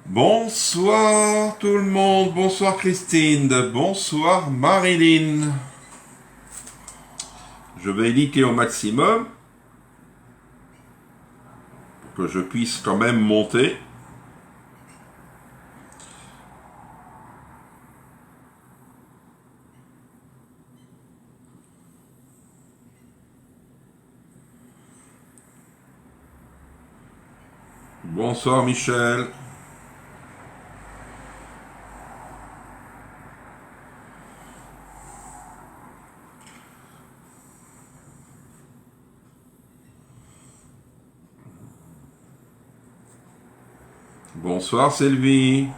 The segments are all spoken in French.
Bonsoir tout le monde, bonsoir Christine, bonsoir Marilyn. Je vais éditer au maximum pour que je puisse quand même monter. Bonsoir Michel. Bonsoir Sylvie.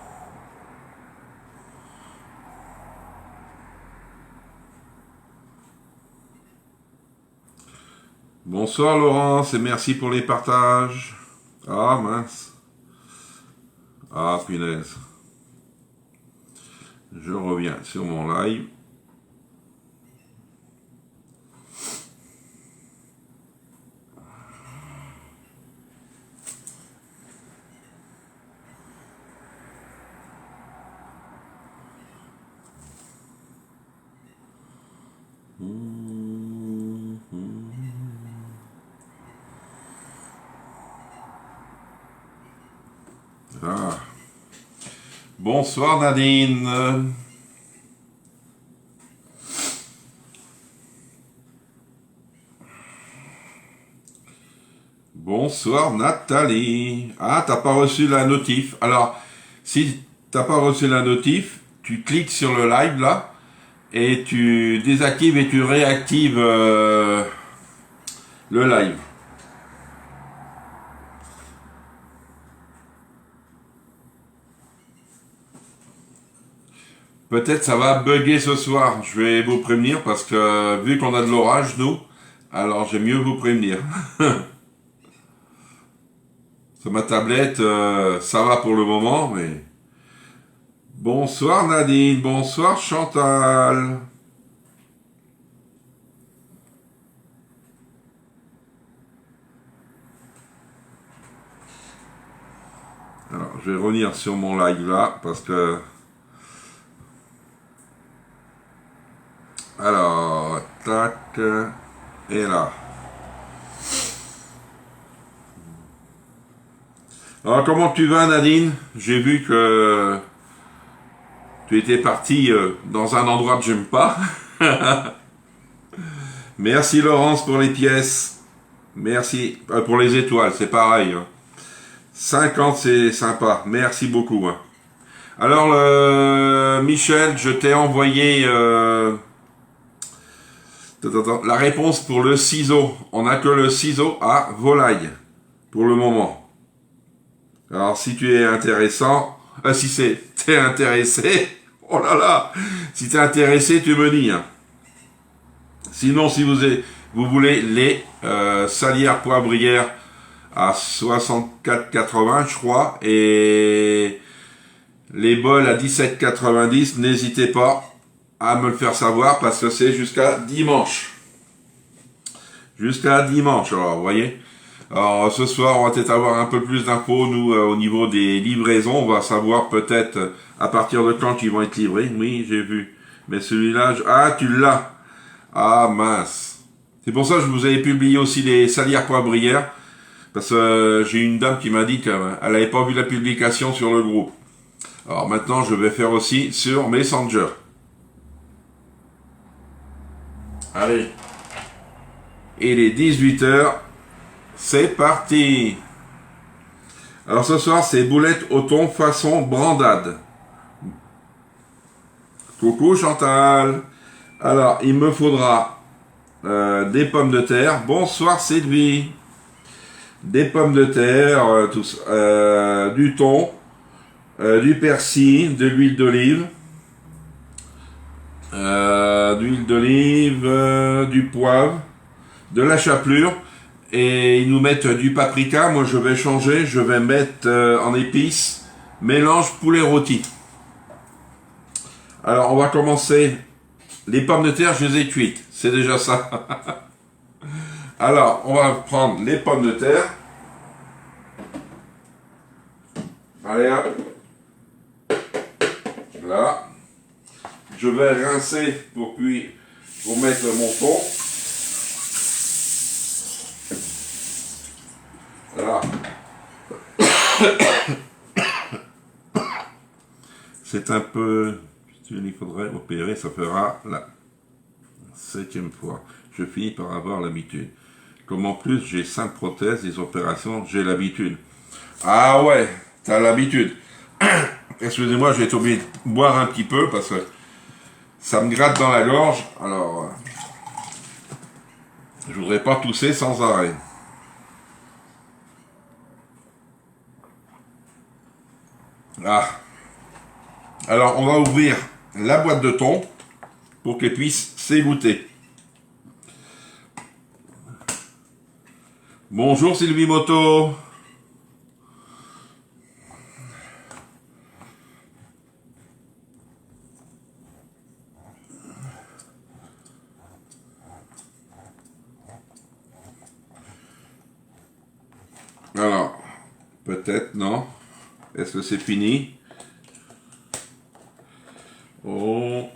Bonsoir Laurence et merci pour les partages. Ah mince. Ah punaise. Je reviens sur mon live. Ah. Bonsoir Nadine. Bonsoir Nathalie. Ah, t'as pas reçu la notif. Alors, si t'as pas reçu la notif, tu cliques sur le live là et tu désactives et tu réactives le live. Peut-être ça va bugger ce soir, je vais vous prévenir parce que vu qu'on a de l'orage nous, alors j'aime mieux vous prévenir. Sur ma tablette, ça va pour le moment, mais... Bonsoir Nadine, bonsoir Chantal. Alors, je vais revenir sur mon live là, parce que... Alors, tac, et là. Alors, comment tu vas Nadine? J'ai vu que tu étais parti dans un endroit que j'aime pas. Merci Laurence pour les pièces. Merci pour les étoiles, c'est pareil. 50 c'est sympa, merci beaucoup. Alors Michel, je t'ai envoyé la réponse pour le ciseau. On n'a que le ciseau à volaille. pour le moment. Alors si tu es intéressant, t'es intéressé, oh là là, si t'es intéressé, tu me dis. Hein. Sinon, si vous voulez les salières poivrières à 64,80 je crois, et les bols à 17,90, n'hésitez pas à me le faire savoir parce que c'est jusqu'à dimanche. Jusqu'à dimanche, alors vous voyez. Alors ce soir, on va peut-être avoir un peu plus d'infos, nous, au niveau des livraisons. On va savoir peut-être à partir de quand ils vont être livrés. Oui, j'ai vu. Mais celui-là, ah, tu l'as. Ah, mince. C'est pour ça que je vous avais publié aussi les salières poivrières. Parce que j'ai une dame qui m'a dit qu'elle n'avait pas vu la publication sur le groupe. Alors maintenant, je vais faire aussi sur Messenger. Allez. Il est 18h. C'est parti. Alors ce soir, c'est boulettes au thon façon brandade. Coucou Chantal. Alors, il me faudra des pommes de terre. Bonsoir Sylvie. Des pommes de terre, du thon, du persil, de l'huile d'olive, du poivre, de la chapelure. Et ils nous mettent du paprika. Moi, je vais changer. Je vais mettre en épices mélange poulet rôti. Alors, on va commencer. Les pommes de terre, je les ai cuites. C'est déjà ça. Alors, on va prendre les pommes de terre. Allez, hop. Là. Je vais rincer pour mettre mon thon. Là. C'est un peu... Il faudrait opérer, ça fera la 7e fois. Je finis par avoir l'habitude. Comme en plus j'ai 5 prothèses, des opérations, j'ai l'habitude. Ah ouais, t'as l'habitude. Excusez-moi, je vais être obligé de boire un petit peu parce que ça me gratte dans la gorge. Alors, je voudrais pas tousser sans arrêt. Ah. Alors, on va ouvrir la boîte de thon pour qu'elle puisse s'égoutter. Bonjour Sylvie Moto. Alors, peut-être, non. Est-ce que c'est fini? Oh.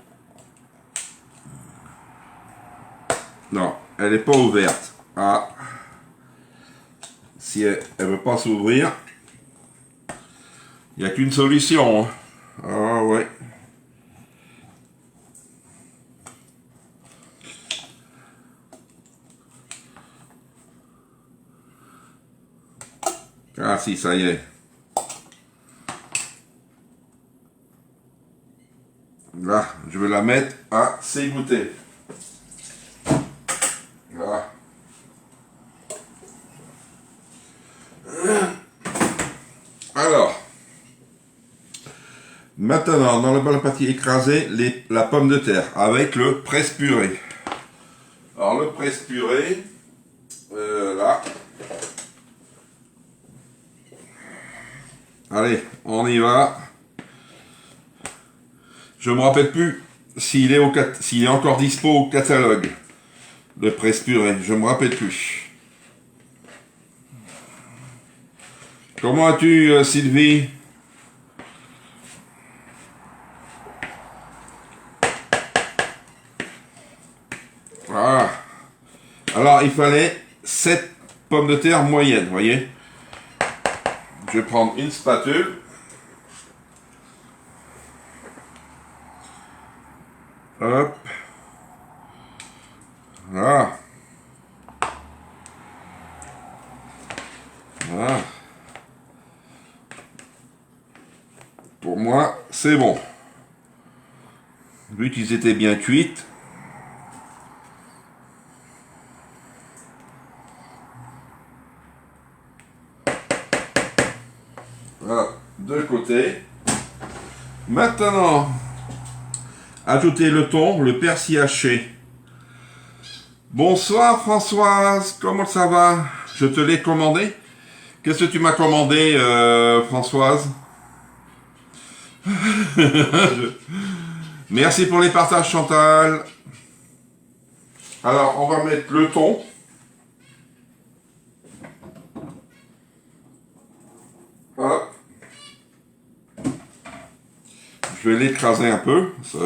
Non, elle n'est pas ouverte. Ah. Si elle ne veut pas s'ouvrir, il n'y a qu'une solution. Hein. Ah ouais. Ah si, ça y est. Là, je vais la mettre à s'égoutter. Voilà. Alors, maintenant, dans la partie écrasée, la pomme de terre avec le presse-purée. Alors, le presse-purée, là. Allez, on y va. Je me rappelle plus s'il est encore dispo au catalogue. Le presse-purée, je me rappelle plus. Comment as-tu, Sylvie? Voilà. Alors, il fallait 7 pommes de terre moyennes, vous voyez. Je vais prendre une spatule. Hop. Voilà. Voilà. Pour moi, c'est bon. Vu qu'ils étaient bien cuites. Voilà, de côté. Maintenant, ajoutez le thon, le persil haché. Bonsoir Françoise, comment ça va? Je te l'ai commandé. Qu'est-ce que tu m'as commandé, Françoise? Merci pour les partages, Chantal. Alors, on va mettre le thon. Hop. Je vais l'écraser un peu. Ça...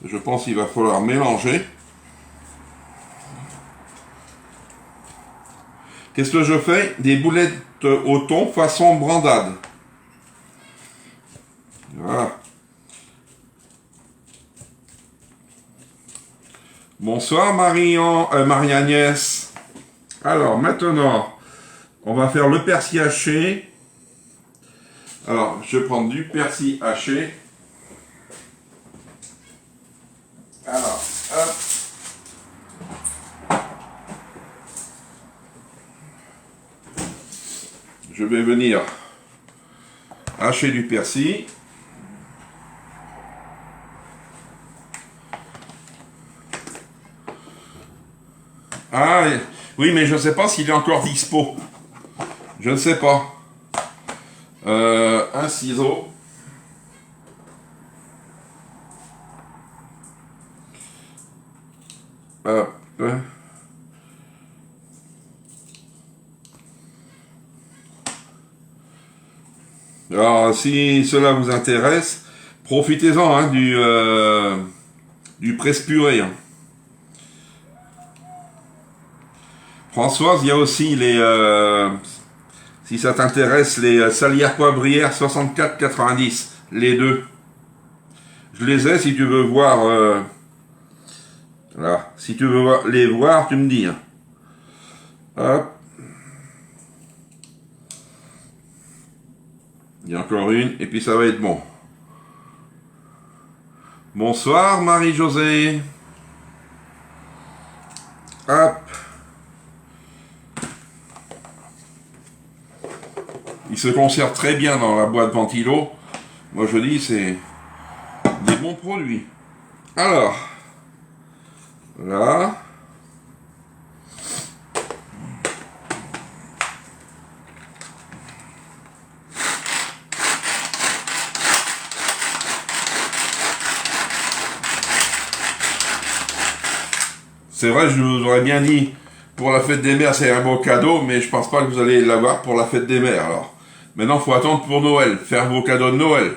Je pense qu'il va falloir mélanger. Qu'est-ce que je fais? Des boulettes au thon façon brandade. Voilà. Bonsoir Marie-Agnès. Alors maintenant, on va faire le persil haché. Alors, je vais prendre du persil haché. Alors, hop. Je vais venir hacher du persil. Ah, oui, mais je ne sais pas s'il est encore dispo. Je ne sais pas. Un ciseau. Hop. Alors, si cela vous intéresse, profitez-en hein, du presse-purée. Hein. Françoise, il y a aussi les... si ça t'intéresse, les salières poivrières 64,90. Les deux. Je les ai si tu veux voir... voilà. Si tu veux les voir, tu me dis. Hein. Hop. Il y a encore une, et puis ça va être bon. Bonsoir Marie-Josée. Hop. Il se conserve très bien dans la boîte ventilo. Moi je dis c'est des bons produits. Alors, là. C'est vrai, je vous aurais bien dit, pour la fête des mères, c'est un beau cadeau, mais je pense pas que vous allez l'avoir pour la fête des mères, alors. Maintenant, il faut attendre pour Noël, faire vos cadeaux de Noël.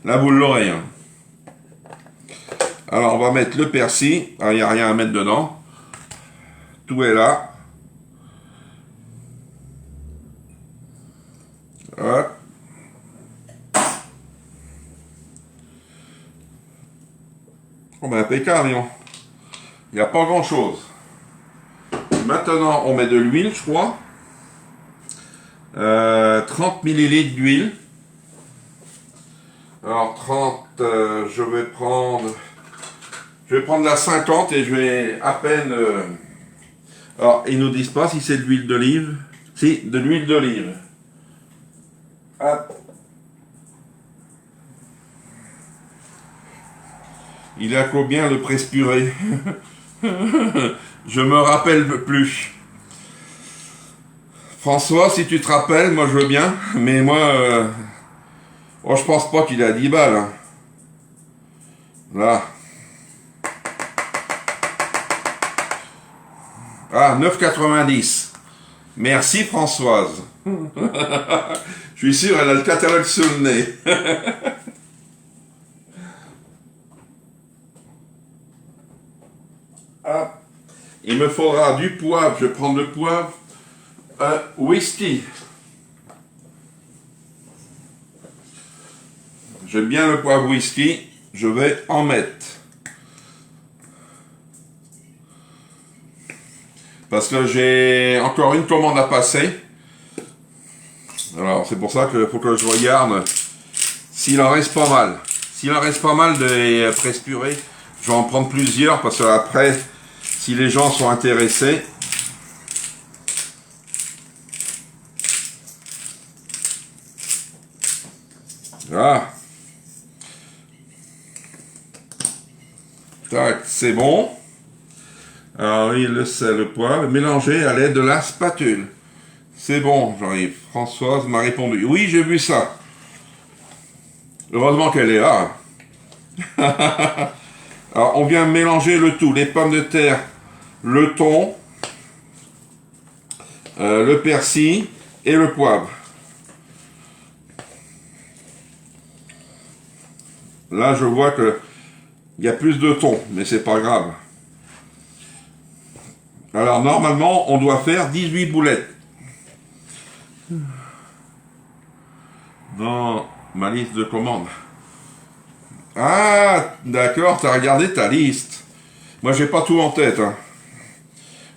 Là, vous l'aurez. Hein. Alors, on va mettre le persil. Il n'y a rien à mettre dedans. Tout est là. Hop. Oh ben, impeccable, hein. Il n'y a pas grand chose. Maintenant, on met de l'huile, je crois. 30 ml d'huile. Alors 30, je vais prendre la 50 et je vais à peine... alors, ils nous disent pas si c'est de l'huile d'olive. Si, de l'huile d'olive. Hop. Il a combien le presse-purée? Je me rappelle plus. François, si tu te rappelles, moi je veux bien, mais moi, oh, je pense pas qu'il a 10 balles. Hein. Là. Ah, 9,90. Merci Françoise. Je suis sûr, elle a le catalogue sous le nez. Ah. Il me faudra du poivre, je vais prendre le poivre. Whisky. J'aime bien le poivre whisky, je vais en mettre. Parce que j'ai encore une commande à passer. Alors c'est pour ça qu'il faut que je regarde s'il en reste pas mal. S'il en reste pas mal de presse purée, je vais en prendre plusieurs parce que après si les gens sont intéressés. Voilà. Tac, c'est bon. Alors oui, le sel, le poivre, mélangé à l'aide de la spatule. C'est bon, Jean-Yves. Françoise m'a répondu. Oui, j'ai vu ça. Heureusement qu'elle est là. Alors, on vient mélanger le tout. Les pommes de terre, le thon, le persil et le poivre. Là, je vois que il y a plus de thon, mais c'est pas grave. Alors, normalement, on doit faire 18 boulettes. Dans ma liste de commandes. Ah, d'accord, t'as regardé ta liste. Moi, j'ai pas tout en tête. Hein.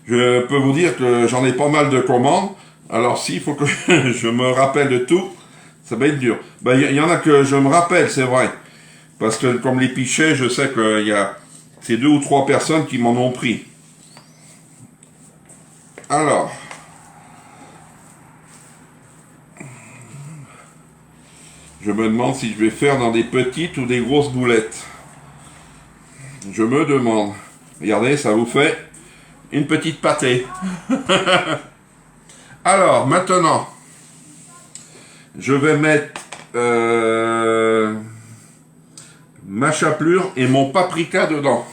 Je peux vous dire que j'en ai pas mal de commandes. Alors, s'il faut que je me rappelle de tout, ça va être dur. Ben, y en a que je me rappelle, c'est vrai. Parce que comme les pichets, je sais qu'il y a ces 2 ou 3 personnes qui m'en ont pris. Alors, je me demande si je vais faire dans des petites ou des grosses boulettes. Je me demande. Regardez, ça vous fait une petite pâtée. Alors, maintenant, je vais mettre ma chapelure et mon paprika dedans.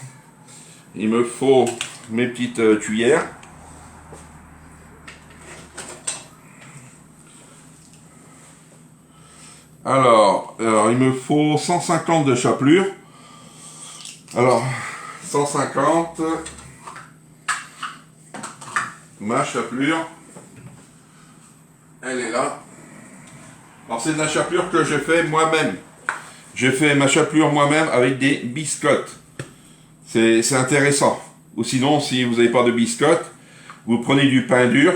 Il me faut mes petites cuillères. Alors, il me faut 150 de chapelure. Alors, 150. Ma chapelure. Elle est là. Alors, c'est de la chapelure que j'ai fait moi-même. J'ai fait ma chapelure moi-même avec des biscottes. C'est intéressant. Ou sinon, si vous n'avez pas de biscottes, vous prenez du pain dur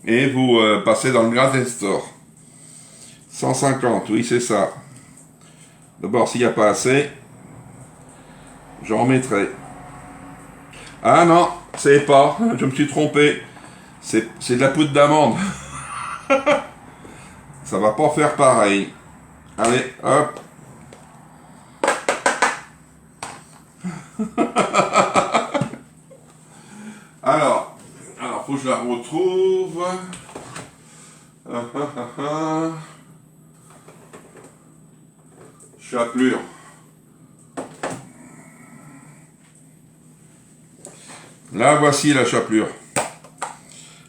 et vous passez dans le gratin store. 150, oui, c'est ça. D'abord, s'il n'y a pas assez, j'en mettrai. Ah non, c'est pas. Je me suis trompé. C'est de la poudre d'amande. Ça va pas faire pareil. Allez, hop. Alors, faut que je la retrouve. Chapelure. Là, voici la chapelure.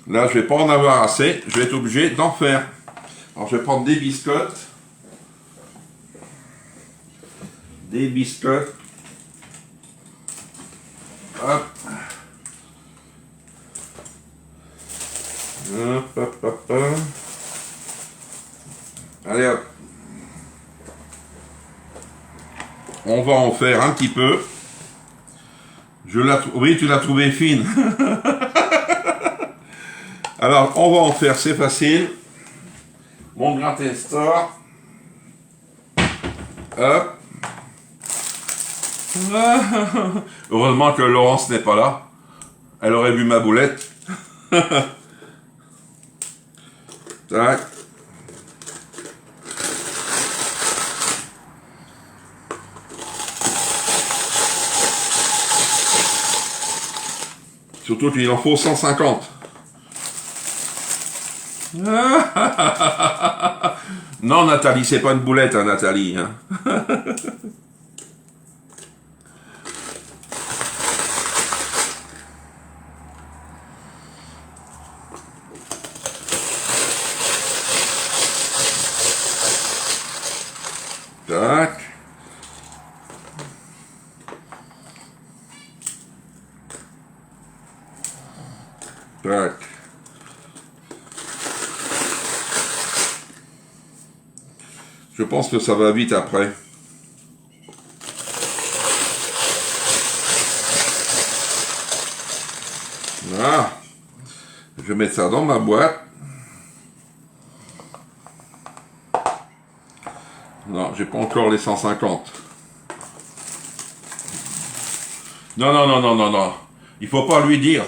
Là, je vais pas en avoir assez. Je vais être obligé d'en faire. Alors, je vais prendre des biscottes. Des biscottes. Hop. Hop, hop, hop, hop. Allez, hop. On va en faire un petit peu. Oui, tu l'as trouvée fine. Alors, on va en faire, c'est facile. Mon gratin store. Hop. Heureusement que Laurence n'est pas là. Elle aurait vu ma boulette. Tac. Surtout qu'il en faut 150. Non, Nathalie, c'est pas une boulette, hein, Nathalie. Hein. Tac. Tac. Je pense que ça va vite après. Voilà. Je vais mettre ça dans ma boîte. Non, j'ai pas encore les 150. Non, non, non, non, non, non. Il faut pas lui dire.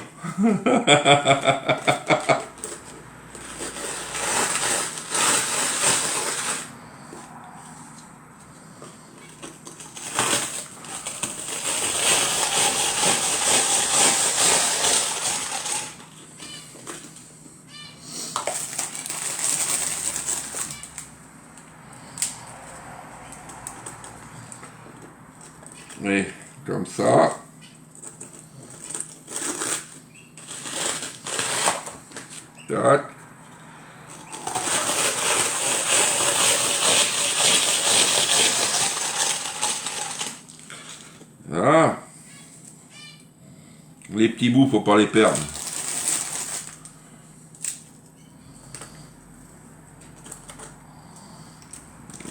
Et comme ça. Tac. Voilà. Les petits bouts, faut pas les perdre.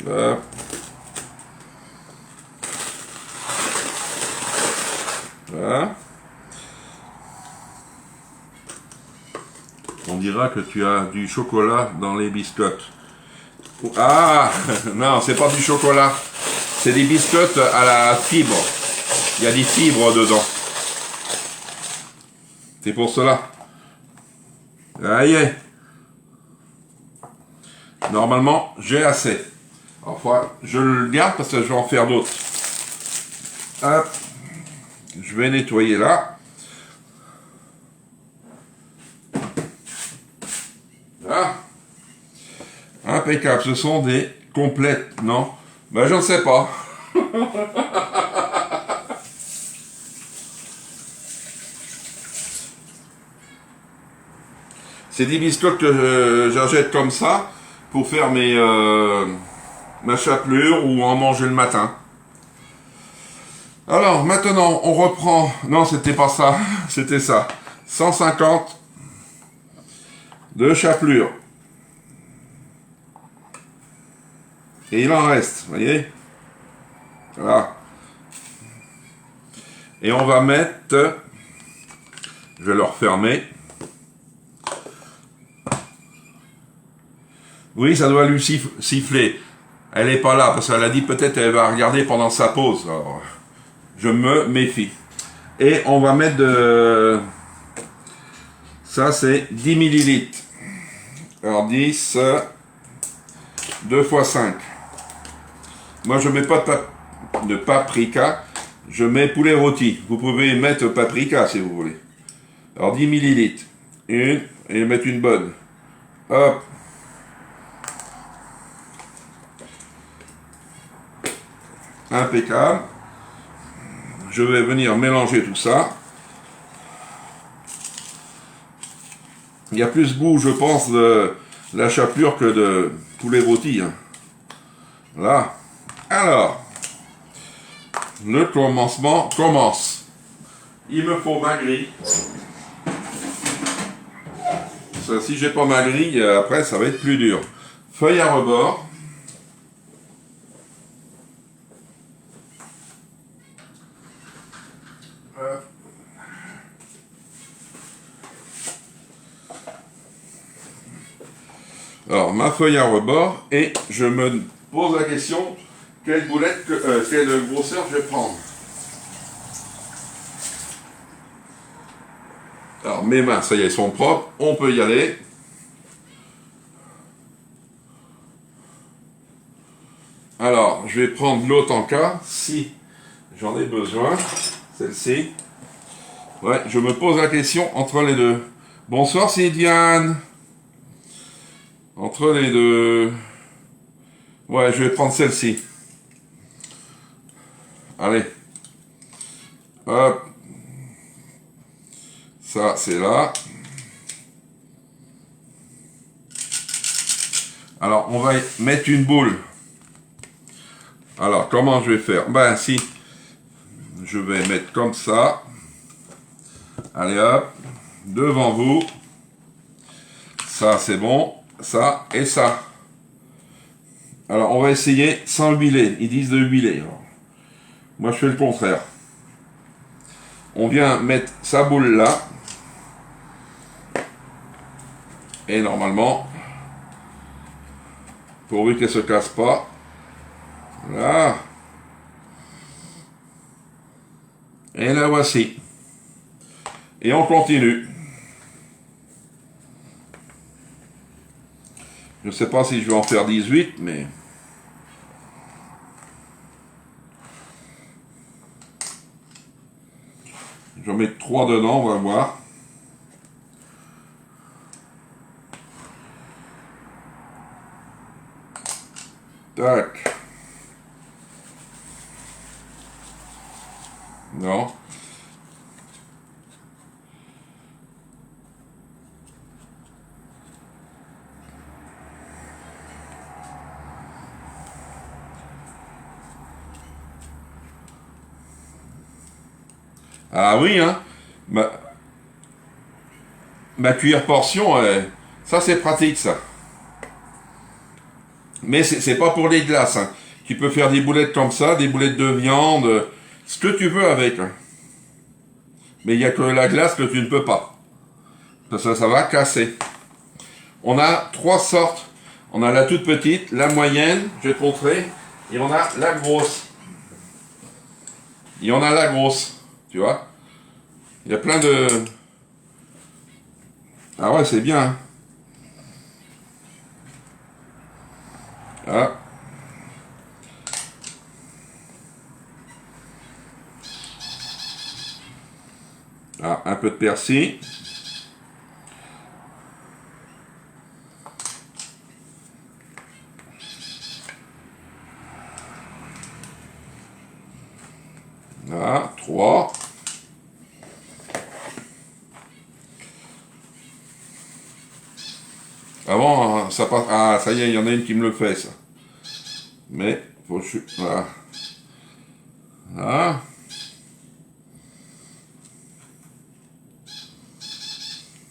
Là. Voilà. On dira que tu as du chocolat dans les biscottes. Ah, non, c'est pas du chocolat. C'est des biscottes à la fibre. Il y a des fibres dedans. C'est pour cela. Ça y est. Normalement, j'ai assez. Enfin, je le garde parce que je vais en faire d'autres. Hop. Je vais nettoyer là. Là. Impeccable. Ce sont des complètes, non? Ben, je ne sais pas. C'est des biscottes que j'achète comme ça pour faire ma chapelure ou en manger le matin. Alors, maintenant, on reprend... Non, c'était pas ça. C'était ça. 150 de chapelure. Et il en reste, vous voyez? Voilà. Et on va mettre... Je vais le refermer. Oui, ça doit lui siffler. Elle n'est pas là, parce qu'elle a dit peut-être elle va regarder pendant sa pause. Alors, je me méfie. Et on va mettre de... Ça, c'est 10 millilitres. Alors, 10... 2 x 5. Moi, je mets pas de paprika. Je mets poulet rôti. Vous pouvez mettre paprika, si vous voulez. Alors, 10 millilitres. Une, et mettre une bonne. Hop. Impeccable. Je vais venir mélanger tout ça. Il y a plus goût, je pense, de la chapelure que de poulet rôti. Hein. Là. Alors, le commencement commence. Il me faut ma grille. Ça, si j'ai pas ma grille, après, ça va être plus dur. Feuille à rebord. Alors, ma feuille à rebord, et je me pose la question, quelle boulette, quelle grosseur je vais prendre. Alors, mes mains, ça y est, sont propres, on peut y aller. Alors, je vais prendre l'autre en cas, si j'en ai besoin, celle-ci. Ouais, je me pose la question entre les deux. Bonsoir, c'est Diane. Entre les deux... Ouais, je vais prendre celle-ci. Allez. Hop. Ça, c'est là. Alors, on va mettre une boule. Alors, comment je vais faire? Ben, si. Je vais mettre comme ça. Allez, hop. Devant vous. Ça, c'est bon. Ça et ça. Alors, on va essayer sans huiler. Ils disent de huiler. Alors, moi, je fais le contraire. On vient mettre sa boule là. Et normalement, pourvu qu'elle ne se casse pas. Là. Et la voici. Et on continue. Je ne sais pas si je vais en faire 18, mais... Je vais mettre 3 dedans, on va voir. Tac. Non. Ah oui, hein. Ma cuillère portion, ça c'est pratique ça. Mais c'est pas pour les glaces, hein. Tu peux faire des boulettes comme ça, des boulettes de viande, ce que tu veux avec. Hein. Mais il n'y a que la glace que tu ne peux pas. Parce que ça va casser. On a 3 sortes. On a la toute petite, la moyenne, je vais te montrer, et on a la grosse. Et on a la grosse, tu vois. Il y a plein de... Ah ouais, c'est bien. Hein. Ah. Ah, un peu de persil. Là, 3. Avant, ça passe... Ah, ça y est, il y en a une qui me le fait, ça. Mais, faut... Voilà. Là.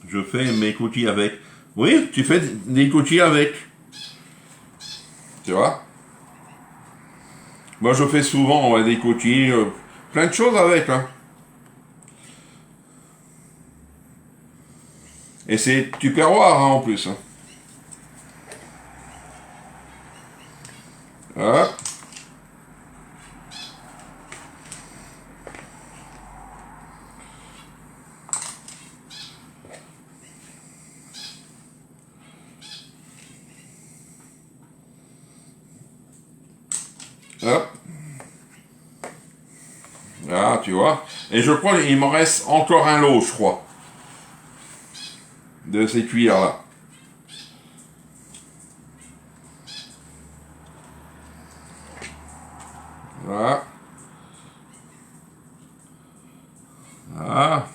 Je fais mes cookies avec. Oui, tu fais des cookies avec. Tu vois? Moi, je fais souvent des cookies, plein de choses avec. Hein. Et c'est tupperware hein, en plus. Hein. Hop. Hop. Là, tu vois. Et je crois qu'il me reste encore un lot, je crois. De ces cuillères-là. Voilà. Voilà.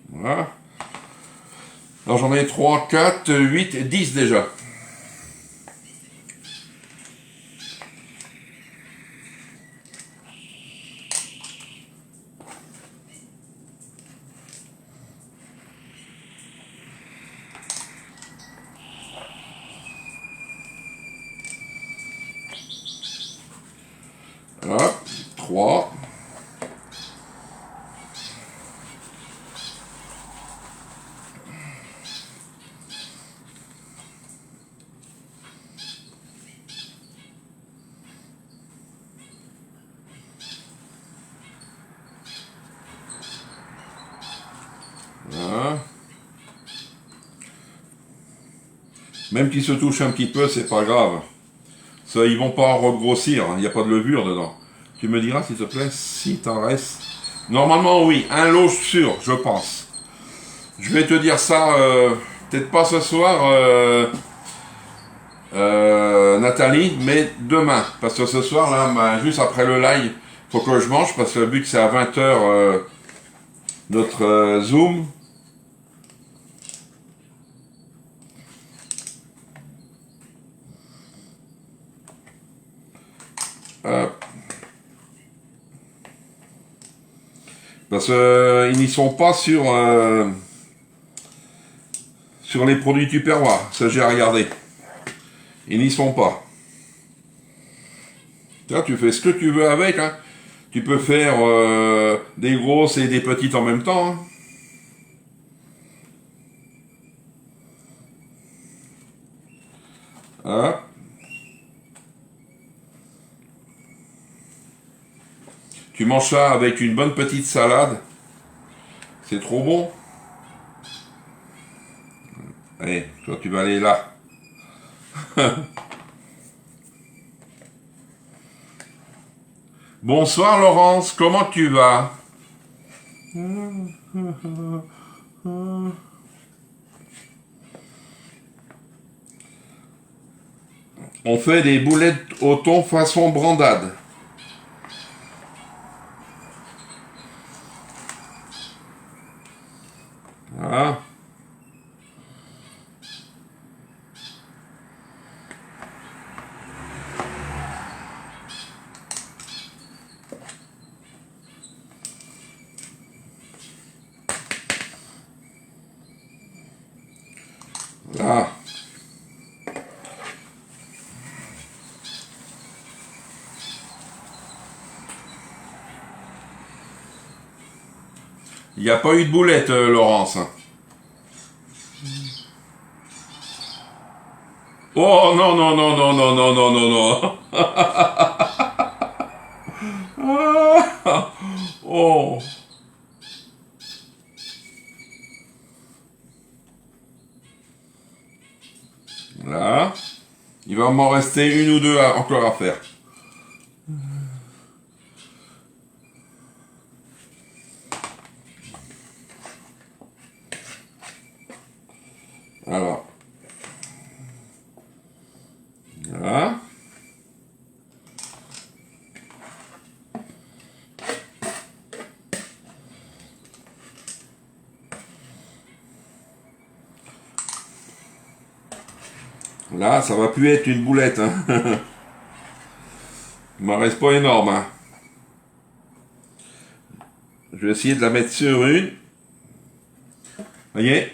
Voilà. Alors j'en ai 3, 4, 8, 10 déjà. Hop, 3. Voilà. Même qu'ils se touchent un petit peu, c'est pas grave. Ça, ils vont pas regrossir, il n'y a pas de levure dedans. Tu me diras, s'il te plaît, si t'en reste. Normalement, oui, un lot sûr, je pense. Je vais te dire ça, peut-être pas ce soir, Nathalie, mais demain. Parce que ce soir, là, juste après le live, faut que je mange, parce que le but c'est à 20h notre Zoom. Hop. Parce qu'ils n'y sont pas sur les produits Tupperware. Ça, j'ai regardé. Ils n'y sont pas. Là, tu fais ce que tu veux avec. Hein. Tu peux faire des grosses et des petites en même temps. Hein. Hop. Tu manges ça avec une bonne petite salade. C'est trop bon. Allez, toi tu vas aller là. Bonsoir Laurence, comment tu vas? On fait des boulettes au thon façon brandade. Voilà. Là. Il n'y a pas eu de boulette, Laurence. Oh non, non, non, non, non, non, non, non, non. Oh. Là. Il va m'en rester une ou deux encore à faire. Alors. Là. Là, ça va plus être une boulette. Hein. Il m'en reste pas énorme. Hein. Je vais essayer de la mettre sur une. Voyez?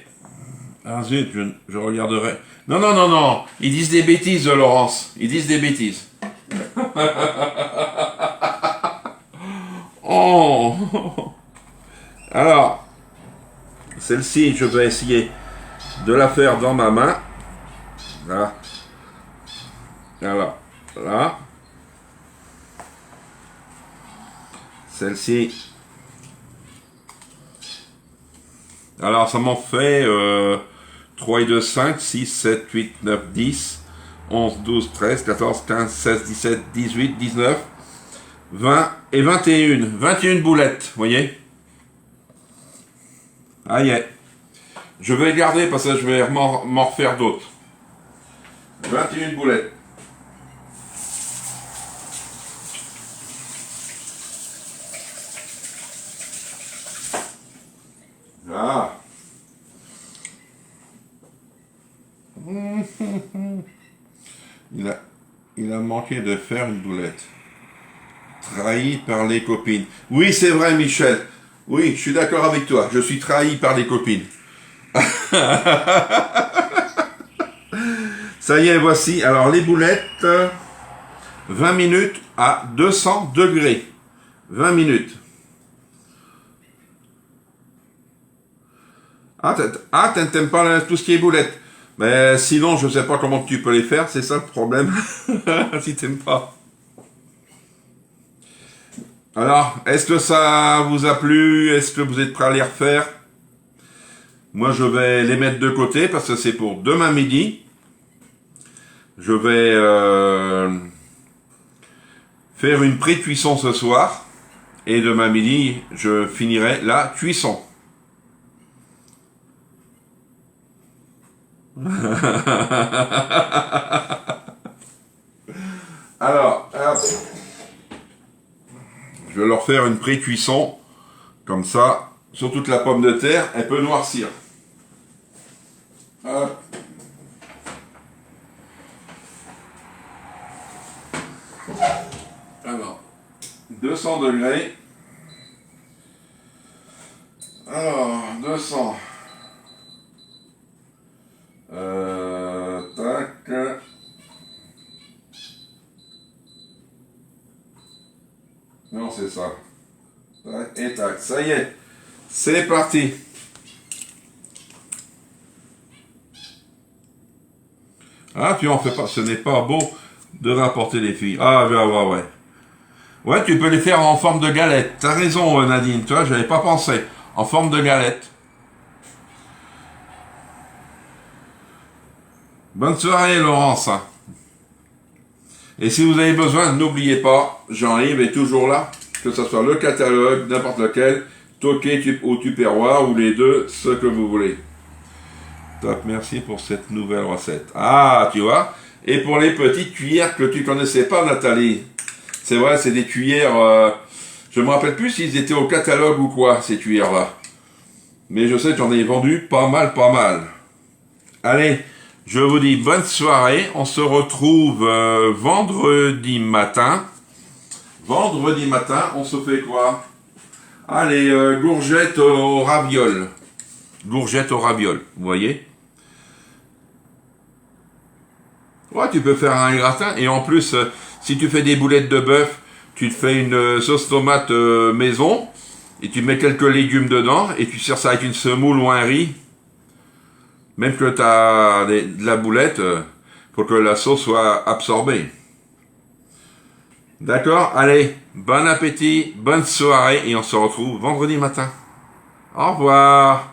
Ah zut, je regarderai. Non, non, non, non. Ils disent des bêtises, Laurence. Ils disent des bêtises. Oh. Alors, celle-ci, je vais essayer de la faire dans ma main. Là. Voilà. Là. Celle-ci. Alors, ça m'en fait 3 et 2, 5, 6, 7, 8, 9, 10, 11, 12, 13, 14, 15, 16, 17, 18, 19, 20 et 21. 21 boulettes, vous voyez? Ah, yeah. Je vais garder parce que je vais m'en refaire d'autres. 21 boulettes. Ah. Il a manqué de faire une boulette. Trahi par les copines. Oui, c'est vrai, Michel. Oui, je suis d'accord avec toi. Je suis trahi par les copines. Ça y est, voici. Alors, les boulettes, 20 minutes à 200 degrés. 20 minutes. Ah, t'aimes pas tout ce qui est boulettes. Mais sinon, je sais pas comment tu peux les faire. C'est ça le problème. Si t'aimes pas. Alors, est-ce que ça vous a plu? Est-ce que vous êtes prêts à les refaire? Moi, je vais les mettre de côté parce que c'est pour demain midi. Je vais faire une pré-cuisson ce soir. Et demain midi, je finirai la cuisson. Alors, je vais leur faire une pré-cuisson. Comme ça, sur toute la pomme de terre, elle peut noircir. Hop. Alors, 200 degrés. Alors, 200. Tac. Non, c'est ça. Tac, et tac, ça y est. C'est parti. Ah, tu en fais pas. Ce n'est pas beau de rapporter les filles. Ah, ouais. Ouais, tu peux les faire en forme de galette. T'as raison, Nadine. Tu vois, j'avais pas pensé. En forme de galette. Bonne soirée, Laurence. Et si vous avez besoin, n'oubliez pas, Jean-Yves est toujours là. Que ce soit le catalogue, n'importe lequel, Toqué ou Tupperware, ou les deux, ce que vous voulez. Top, merci pour cette nouvelle recette. Ah, tu vois. Et pour les petites cuillères que tu connaissais pas, Nathalie. C'est vrai, c'est des cuillères... je me rappelle plus s'ils étaient au catalogue ou quoi, ces cuillères-là. Mais je sais que j'en ai vendu pas mal. Allez, je vous dis bonne soirée. On se retrouve vendredi matin. Vendredi matin, on se fait quoi? Allez, gourgettes au ravioles. Gourgettes au ravioles, vous voyez? Ouais, tu peux faire un gratin. Et en plus, si tu fais des boulettes de bœuf, tu te fais une sauce tomate maison. Et tu mets quelques légumes dedans. Et tu sers ça avec une semoule ou un riz. Même que tu as de la boulette, pour que la sauce soit absorbée. D'accord? Allez, bon appétit, bonne soirée et on se retrouve vendredi matin. Au revoir.